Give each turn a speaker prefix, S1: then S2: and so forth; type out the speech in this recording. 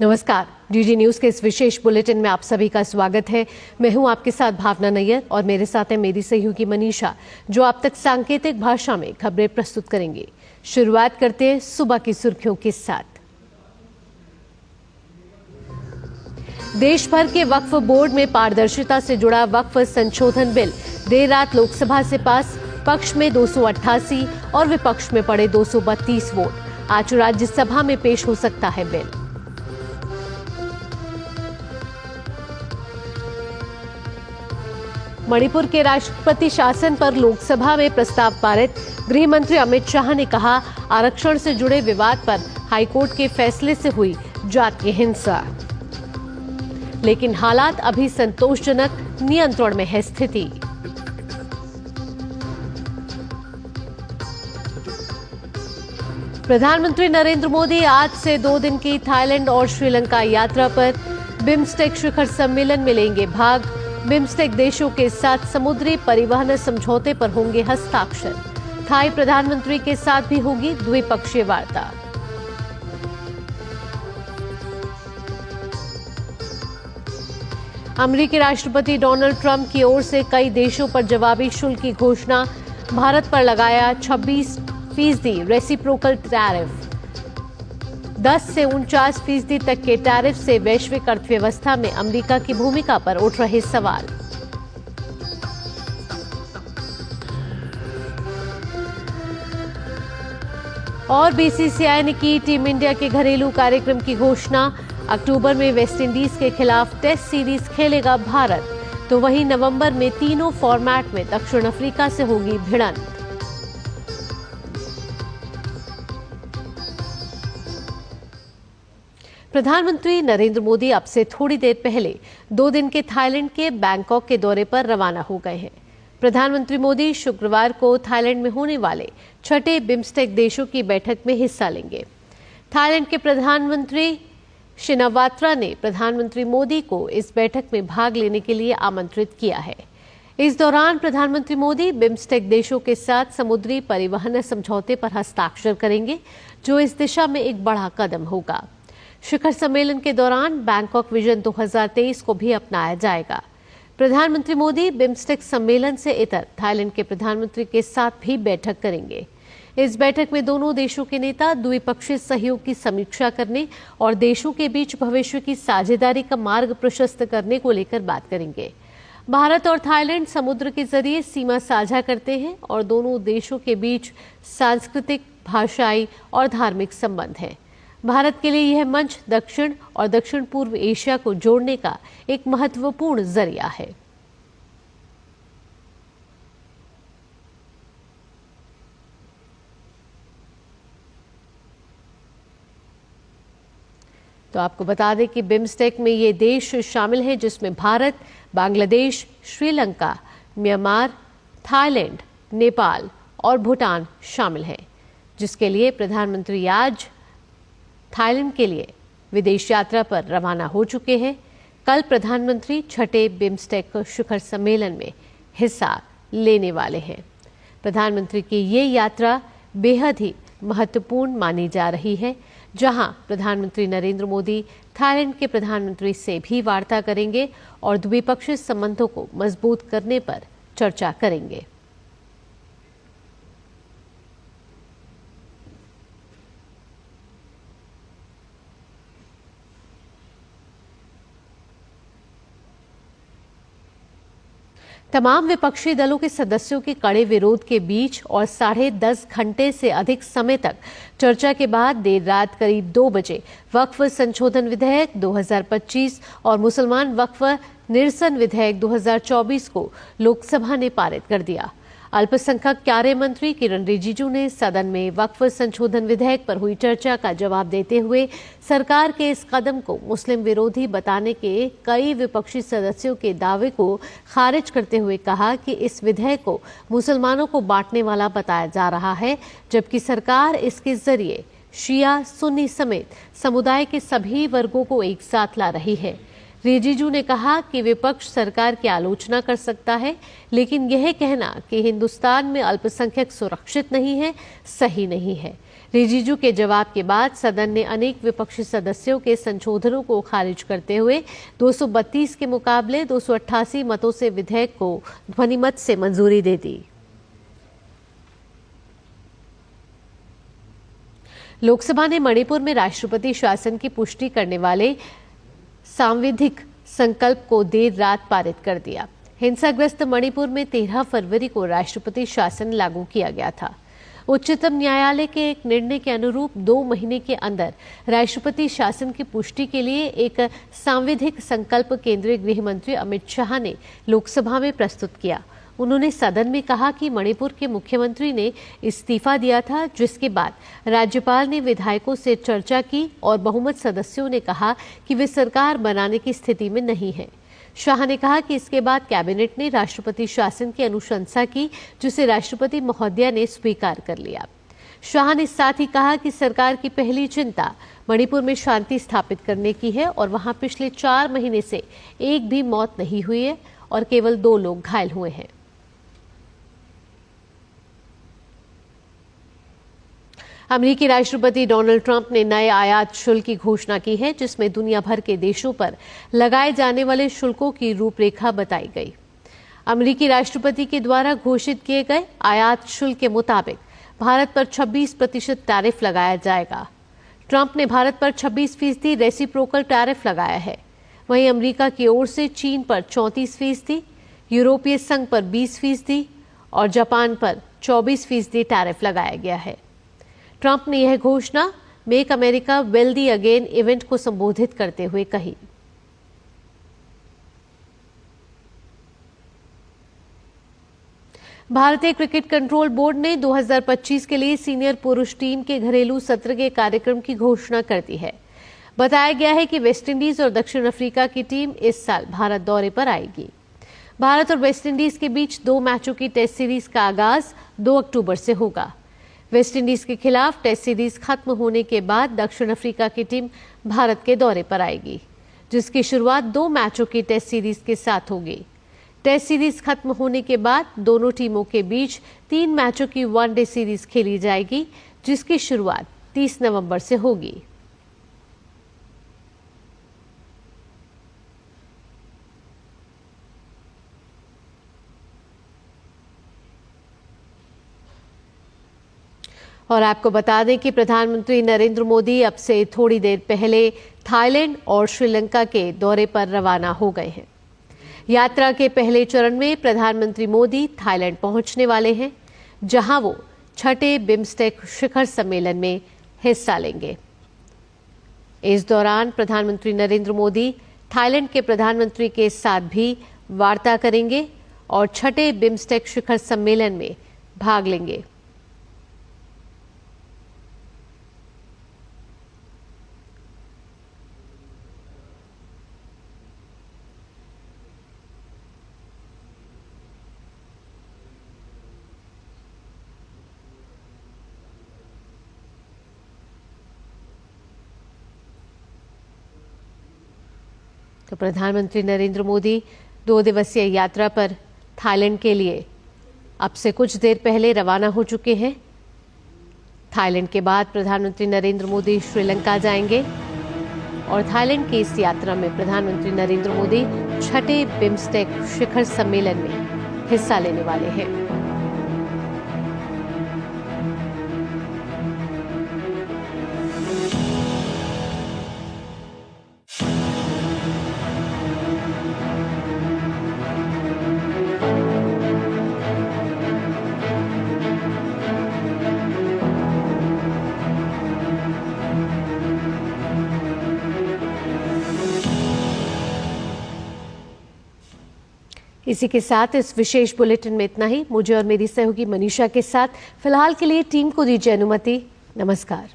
S1: नमस्कार, DD news के इस विशेष बुलेटिन में आप सभी का स्वागत है। मैं हूं आपके साथ भावना नैयर और मेरे साथ है मेरी सहयोगी मनीषा, जो आप तक सांकेतिक भाषा में खबरें प्रस्तुत करेंगे। शुरुआत करते हैं सुबह की सुर्खियों के साथ। देश भर के वक्फ बोर्ड में पारदर्शिता से जुड़ा वक्फ संशोधन बिल देर रात लोकसभा से पास। पक्ष में 288 और विपक्ष में पड़े 232 वोट। आज राज्यसभा में पेश हो सकता है बिल। मणिपुर के राष्ट्रपति शासन पर लोकसभा में प्रस्ताव पारित। गृह मंत्री अमित शाह ने कहा, आरक्षण से जुड़े विवाद पर हाईकोर्ट के फैसले से हुई जातीय हिंसा, लेकिन हालात अभी संतोषजनक, नियंत्रण में है स्थिति। प्रधानमंत्री नरेंद्र मोदी आज से 2 दिन की थाईलैंड और श्रीलंका यात्रा पर। बिम्स्टेक शिखर सम्मेलन में लेंगे भाग। बिम्स्टेक देशों के साथ समुद्री परिवहन समझौते पर होंगे हस्ताक्षर। थाई प्रधानमंत्री के साथ भी होगी द्विपक्षीय वार्ता। अमेरिकी राष्ट्रपति डोनाल्ड ट्रंप की ओर से कई देशों पर जवाबी शुल्क की घोषणा। भारत पर लगाया 26% रेसिप्रोकल टैरिफ। 10 से 49% तक के टैरिफ से वैश्विक अर्थव्यवस्था में अमेरिका की भूमिका पर उठ रहे सवाल। और बीसीसीआई ने की टीम इंडिया के घरेलू कार्यक्रम की घोषणा। अक्टूबर में वेस्टइंडीज के खिलाफ टेस्ट सीरीज खेलेगा भारत, तो वहीं नवंबर में तीनों फॉर्मेट में दक्षिण अफ्रीका से होगी भिड़ंत। प्रधानमंत्री नरेंद्र मोदी अब से थोड़ी देर पहले 2 दिन के थाईलैंड के बैंकॉक के दौरे पर रवाना हो गए हैं। प्रधानमंत्री मोदी शुक्रवार को थाईलैंड में होने वाले 6ठे बिम्स्टेक देशों की बैठक में हिस्सा लेंगे। थाईलैंड के प्रधानमंत्री शिनावात्रा ने प्रधानमंत्री मोदी को इस बैठक में भाग लेने के लिए आमंत्रित किया है। इस दौरान प्रधानमंत्री मोदी बिम्स्टेक देशों के साथ समुद्री परिवहन समझौते पर हस्ताक्षर करेंगे, जो इस दिशा में एक बड़ा कदम होगा। शिखर सम्मेलन के दौरान बैंकॉक विजन 2023 को भी अपनाया जाएगा। प्रधानमंत्री मोदी बिम्स्टेक सम्मेलन से इतर थाईलैंड के प्रधानमंत्री के साथ भी बैठक करेंगे। इस बैठक में दोनों देशों के नेता द्विपक्षीय सहयोग की समीक्षा करने और देशों के बीच भविष्य की साझेदारी का मार्ग प्रशस्त करने को लेकर बात करेंगे। भारत और थाईलैंड समुद्र के जरिए सीमा साझा करते हैं और दोनों देशों के बीच सांस्कृतिक, भाषाई और धार्मिक संबंध हैं। भारत के लिए यह मंच दक्षिण और दक्षिण पूर्व एशिया को जोड़ने का एक महत्वपूर्ण जरिया है। तो आपको बता दें कि बिम्स्टेक में ये देश शामिल हैं जिसमें भारत, बांग्लादेश, श्रीलंका, म्यांमार, थाईलैंड, नेपाल और भूटान शामिल हैं, जिसके लिए प्रधानमंत्री आज थाईलैंड के लिए विदेश यात्रा पर रवाना हो चुके हैं। कल प्रधानमंत्री 6ठे बिम्स्टेक शिखर सम्मेलन में हिस्सा लेने वाले हैं। प्रधानमंत्री की ये यात्रा बेहद ही महत्वपूर्ण मानी जा रही है, जहां प्रधानमंत्री नरेंद्र मोदी थाईलैंड के प्रधानमंत्री से भी वार्ता करेंगे और द्विपक्षीय संबंधों को मजबूत करने पर चर्चा करेंगे। तमाम विपक्षी दलों के सदस्यों के कड़े विरोध के बीच और 10.5 घंटे से अधिक समय तक चर्चा के बाद देर रात करीब 2 बजे वक्फ संशोधन विधेयक 2025 और मुसलमान वक्फ निरसन विधेयक 2024 को लोकसभा ने पारित कर दिया। अल्पसंख्यक कार्य मंत्री किरण रिजिजू ने सदन में वक्फ संशोधन विधेयक पर हुई चर्चा का जवाब देते हुए सरकार के इस कदम को मुस्लिम विरोधी बताने के कई विपक्षी सदस्यों के दावे को खारिज करते हुए कहा कि इस विधेयक को मुसलमानों को बांटने वाला बताया जा रहा है, जबकि सरकार इसके जरिए शिया, सुन्नी समेत समुदाय के सभी वर्गों को एक साथ ला रही है। रिजिजू ने कहा कि विपक्ष सरकार की आलोचना कर सकता है, लेकिन यह कहना कि हिंदुस्तान में अल्पसंख्यक सुरक्षित नहीं है, सही नहीं है। रिजिजू के जवाब के बाद सदन ने अनेक विपक्षी सदस्यों के संशोधनों को खारिज करते हुए 232 के मुकाबले 288 मतों से विधेयक को ध्वनिमत से मंजूरी दे दी। लोकसभा ने मणिपुर में राष्ट्रपति शासन की पुष्टि करने वाले सांविधिक संकल्प को देर रात पारित कर दिया। हिंसाग्रस्त मणिपुर में 13 फरवरी को राष्ट्रपति शासन लागू किया गया था। उच्चतम न्यायालय के एक निर्णय के अनुरूप 2 महीने के अंदर राष्ट्रपति शासन की पुष्टि के लिए एक सांविधिक संकल्प केंद्रीय गृह मंत्री अमित शाह ने लोकसभा में प्रस्तुत किया। उन्होंने सदन में कहा कि मणिपुर के मुख्यमंत्री ने इस्तीफा दिया था, जिसके बाद राज्यपाल ने विधायकों से चर्चा की और बहुमत सदस्यों ने कहा कि वे सरकार बनाने की स्थिति में नहीं है। शाह ने कहा कि इसके बाद कैबिनेट ने राष्ट्रपति शासन की अनुशंसा की, जिसे राष्ट्रपति महोदया ने स्वीकार कर लिया। शाह ने साथ ही कहा कि सरकार की पहली चिंता मणिपुर में शांति स्थापित करने की है और वहां पिछले 4 महीने से एक भी मौत नहीं हुई है और केवल 2 लोग घायल हुए हैं। अमेरिकी राष्ट्रपति डोनाल्ड ट्रंप ने नए आयात शुल्क की घोषणा की है, जिसमें दुनिया भर के देशों पर लगाए जाने वाले शुल्कों की रूपरेखा बताई गई। अमेरिकी राष्ट्रपति के द्वारा घोषित किए गए आयात शुल्क के मुताबिक भारत पर 26% टैरिफ लगाया जाएगा। ट्रंप ने भारत पर 26% रेसिप्रोकल टैरिफ लगाया है। वहीं अमेरिका की ओर से चीन पर 34%, यूरोपीय संघ पर 20% और जापान पर 24% टैरिफ लगाया गया है। ट्रंप ने यह घोषणा make America wealthy again event को संबोधित करते हुए कही। भारतीय क्रिकेट कंट्रोल बोर्ड ने 2025 के लिए सीनियर पुरुष टीम के घरेलू सत्र के कार्यक्रम की घोषणा कर दी है। बताया गया है कि वेस्टइंडीज और दक्षिण अफ्रीका की टीम इस साल भारत दौरे पर आएगी। भारत और वेस्टइंडीज के बीच 2 मैचों की टेस्ट सीरीज का आगाज 2 अक्टूबर से होगा। वेस्टइंडीज के खिलाफ टेस्ट सीरीज खत्म होने के बाद दक्षिण अफ्रीका की टीम भारत के दौरे पर आएगी, जिसकी शुरुआत 2 मैचों की टेस्ट सीरीज के साथ होगी। टेस्ट सीरीज खत्म होने के बाद दोनों टीमों के बीच 3 मैचों की वनडे सीरीज खेली जाएगी, जिसकी शुरुआत 30 नवंबर से होगी। और आपको बता दें कि प्रधानमंत्री नरेंद्र मोदी अब से थोड़ी देर पहले थाईलैंड और श्रीलंका के दौरे पर रवाना हो गए हैं। यात्रा के पहले चरण में प्रधानमंत्री मोदी थाईलैंड पहुंचने वाले हैं, जहां वो 6ठे बिम्स्टेक शिखर सम्मेलन में हिस्सा लेंगे। इस दौरान प्रधानमंत्री नरेंद्र मोदी थाईलैंड के प्रधानमंत्री के साथ भी वार्ता करेंगे और 6ठे बिम्स्टेक शिखर सम्मेलन में भाग लेंगे। तो प्रधानमंत्री नरेंद्र मोदी 2 दिवसीय यात्रा पर थाईलैंड के लिए अब से कुछ देर पहले रवाना हो चुके हैं। थाईलैंड के बाद प्रधानमंत्री नरेंद्र मोदी श्रीलंका जाएंगे और थाईलैंड की इस यात्रा में प्रधानमंत्री नरेंद्र मोदी 6ठे बिम्स्टेक शिखर सम्मेलन में हिस्सा लेने वाले हैं। इसी के साथ इस विशेष बुलेटिन में इतना ही। मुझे और मेरी सहयोगी मनीषा के साथ फिलहाल के लिए टीम को दीजिए अनुमति। नमस्कार।